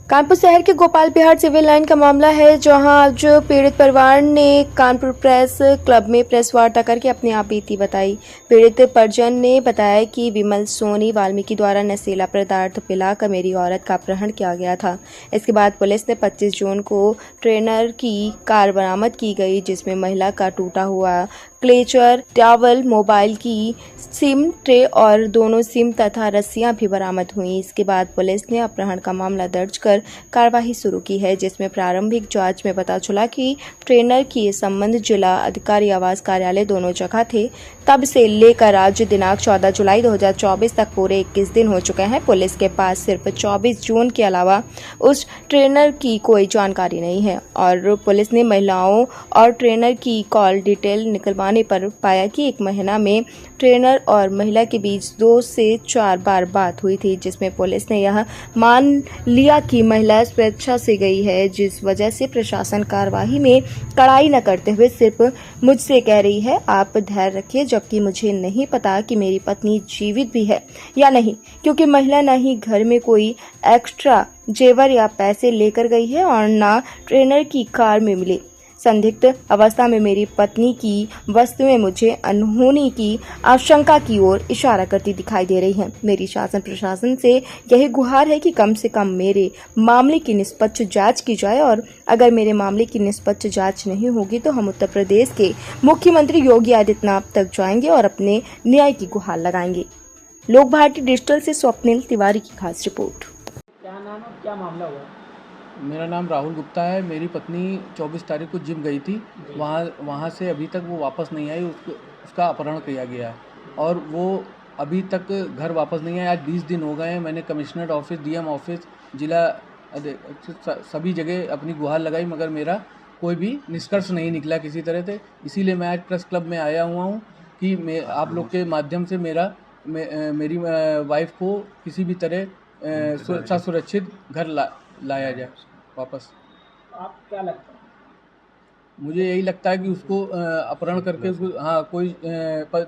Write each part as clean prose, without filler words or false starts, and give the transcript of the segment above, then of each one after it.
कानपुर शहर के Gopal Bihar civil line का मामला है, जहां आज पीड़ित परिवार ने कानपुर प्रेस क्लब में प्रेस वार्ता करके अपनी आप बीती बताई। पीड़ित परिजन ने बताया कि विमल सोनी वाल्मीकि द्वारा नशीला पदार्थ पिलाकर मेरी औरत का अपहरण किया गया था। इसके बाद पुलिस ने 25 जून को ट्रेनर की कार बरामद की गई, जिसमें महिला का टूटा हुआ क्लेचर, टॉवल, मोबाइल की सिम ट्रे और दोनों सिम तथा रस्सियां भी बरामद हुई। इसके बाद पुलिस ने अपहरण का मामला दर्ज कर कार्रवाई शुरू की है, जिसमें प्रारंभिक जांच में पता चला कि ट्रेनर की संबंध जिला अधिकारी आवास कार्यालय दोनों जगह थे। तब से लेकर आज दिनांक 14 जुलाई 2024 तक पूरे 21 दिन हो चुके हैं। पुलिस के पास सिर्फ 24 जून के अलावा उस ट्रेनर की कोई जानकारी नहीं है और पुलिस ने महिलाओं और ट्रेनर की कॉल डिटेल निकलवाने पर पाया कि एक महीना में ट्रेनर और महिला के बीच 2 से 4 बार बात हुई थी, जिसमें पुलिस ने यह मान लिया कि महिला स्वेच्छा से गई है, जिस वजह से प्रशासन कार्रवाई में कड़ाई न करते हुए सिर्फ मुझसे कह रही है आप धैर्य रखिए, जबकि मुझे नहीं पता कि मेरी पत्नी जीवित भी है या नहीं, क्योंकि महिला न ही घर में कोई एक्स्ट्रा जेवर या पैसे लेकर गई है और न ट्रेनर की कार में मिले। संदिग्ध अवस्था में मेरी पत्नी की वस्तुएं मुझे अनहोनी की आशंका की ओर इशारा करती दिखाई दे रही हैं। मेरी शासन प्रशासन से यही गुहार है कि कम से कम मेरे मामले की निष्पक्ष जांच की जाए और अगर मेरे मामले की निष्पक्ष जांच नहीं होगी तो हम उत्तर प्रदेश के मुख्यमंत्री योगी आदित्यनाथ तक जाएंगे और अपने न्याय की गुहार लगाएंगे। लोक भारती डिजिटल से स्वप्निल तिवारी की खास रिपोर्ट। क्या नाम है, क्या मामला हुआ? मेरा नाम राहुल गुप्ता है। मेरी पत्नी 24 तारीख को जिम गई थी, वहाँ से अभी तक वो वापस नहीं आई। उसका अपहरण किया गया है और वो अभी तक घर वापस नहीं आया। आज 20 दिन हो गए हैं। मैंने कमिश्नर ऑफिस, डीएम ऑफिस, जिला सभी जगह अपनी गुहार लगाई, मगर मेरा कोई भी निष्कर्ष नहीं निकला किसी तरह से। इसीलिए मैं आज प्रेस क्लब में आया हुआ हूँ कि मैं आप लोग के माध्यम से मेरी वाइफ को किसी भी तरह सुरक्षित घर लाया जाए वापस। आप क्या लगता है? मुझे यही लगता है कि उसको अपहरण करके उसको कोई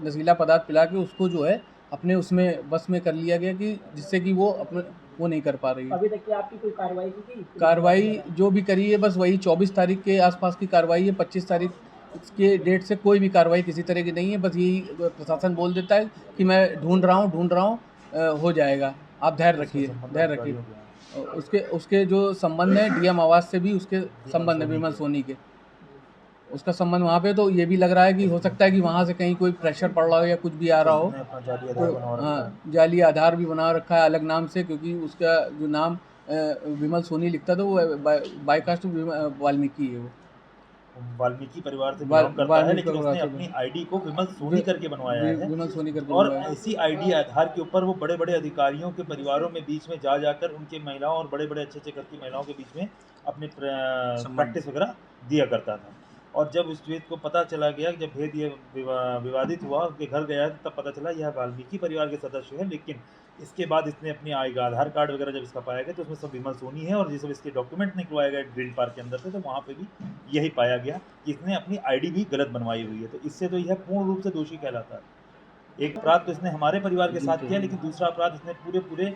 नशीला पदार्थ पिला के उसको जो है अपने उसमें बस में कर लिया गया, कि जिससे कि वो नहीं कर पा रही है। अभी तक की आपकी कोई कार्रवाई की थी? कार्रवाई जो भी करी है बस वही 24 तारीख के आसपास की कार्रवाई है। 25 तारीख के डेट से कोई भी कार्रवाई किसी तरह की नहीं है। बस यही प्रशासन बोल देता है कि मैं ढूंढ रहा हूँ, हो जाएगा, आप धैर्य रखिए। उसके जो संबंध है डीएम आवास से भी उसके संबंध है, विमल सोनी के उसका संबंध वहाँ पे। तो ये भी लग रहा है कि हो सकता है कि वहाँ से कहीं कोई प्रेशर पड़ रहा हो या कुछ भी आ रहा हो। तो जाली आधार भी बना रखा है अलग नाम से, क्योंकि उसका जो नाम विमल सोनी लिखता था वो बाइकास्ट वाल्मीकि है। वो वाल्मीकि परिवार से बिलोंग करता है, लेकिन उसने अपनी आईडी को विमल सोनी करके बनवाया है। विमल सोनी करके और इसी आईडी आधार के ऊपर वो बड़े बड़े अधिकारियों के परिवारों में बीच में जाकर उनके महिलाओं और बड़े बड़े अच्छे घर की महिलाओं के बीच में अपने प्रैक्टिस वगैरह दिया करता था। और जब उस भेद को पता चला गया, जब भेद ये विवादित हुआ, उनके घर गया तब पता चला यह वाल्मीकि परिवार के सदस्य है। लेकिन इसके बाद इसने अपनी आधार कार्ड वगैरह जब इसका पाया गया तो उसमें सब विमल सोनी है, और जब इसके डॉक्यूमेंट निकलवाए गए ग्रीन पार्क के अंदर से तो वहाँ पे भी यही पाया गया कि इसने अपनी आईडी भी गलत बनवाई हुई है। तो इससे तो यह पूर्ण रूप से दोषी कहलाता है। एक अपराध तो इसने हमारे परिवार के साथ किया, लेकिन दूसरा अपराध इसने पूरे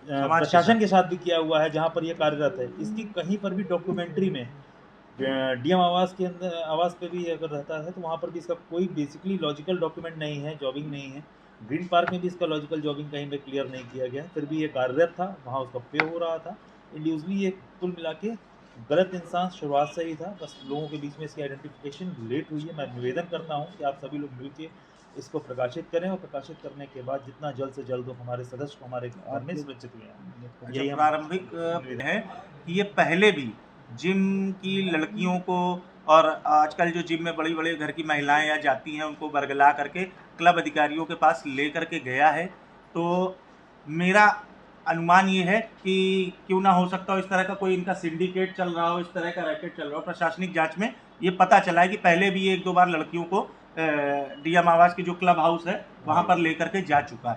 प्रशासन के साथ भी किया हुआ है जहाँ पर यह कार्यरत है। इसकी कहीं पर भी डॉक्यूमेंट्री में डीएम आवास के अंदर आवास पे भी अगर रहता है तो वहाँ पर भी इसका कोई बेसिकली लॉजिकल डॉक्यूमेंट नहीं है, जॉबिंग नहीं है। ग्रीन पार्क में भी इसका लॉजिकल जॉबिंग कहीं पे क्लियर नहीं किया गया, फिर भी ये कार्यरत था, वहाँ उसका पे हो रहा था। इंडिविजुअली ये कुल मिला के गलत इंसान शुरुआत से ही था। बस लोगों के बीच में इसकी आइडेंटिफिकेशन लेट हुई है। मैं निवेदन करता हूँ कि आप सभी लोग मिल के इसको प्रकाशित करें, और प्रकाशित करने के बाद जितना जल्द से जल्द हमारे सदस्य को हमारे घर में सुरक्षित हुए। यही प्रारंभिक है कि ये पहले भी जिम की लड़कियों को और आजकल जो जिम में बड़ी बड़ी घर की महिलाएं या जाती हैं उनको बरगला करके क्लब अधिकारियों के पास ले करके गया है। तो मेरा अनुमान ये है कि क्यों ना हो सकता हो इस तरह का कोई इनका सिंडिकेट चल रहा हो, इस तरह का रैकेट चल रहा हो। प्रशासनिक जांच में ये पता चला है कि पहले भी 1-2 बार लड़कियों को डीएम आवास की जो क्लब हाउस है वहाँ पर लेकर के जा चुका है।